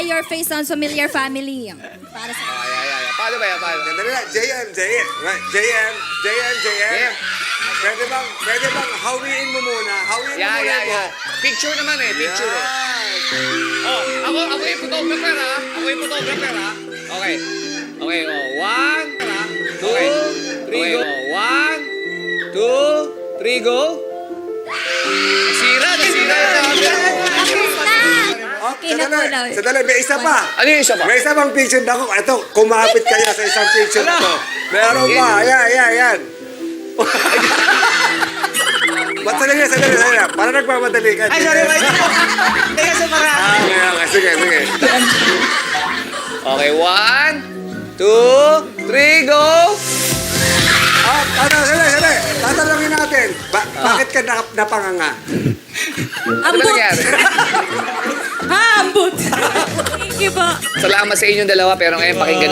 Your Face Sounds Familiar Family. Para sa... Paano ba yan? Paano? Sandali lang. JM. Pwede bang hawiin mo muna? Hawiin mo muna yung buhok. Picture naman eh, picture eh. Oh, ako yung photographer ha. Ako yung photographer ha. Okay. Okay, oh. 1, 2, 3, go. 1, 2, 3, go. Nasira yung camera. Oh, Okay na po daw. Sandali, may isa pa. Ano yung isa ba? May isa pang picture na ako. Ito, kumapit kaya sa isang picture na to. Meron pa. Ayan. Ba't sandali. Para nagmamadali ka. Ay, sorry, wait. Teka, sa parang. Sige. Okay, 1, 2, 3, go. Sandali. Tatalungin natin. Bakit ka napanganga? Ano ba nangyari? Ambot! Thank you po. Salamat sa inyong dalawa, pero ngayon pakinggan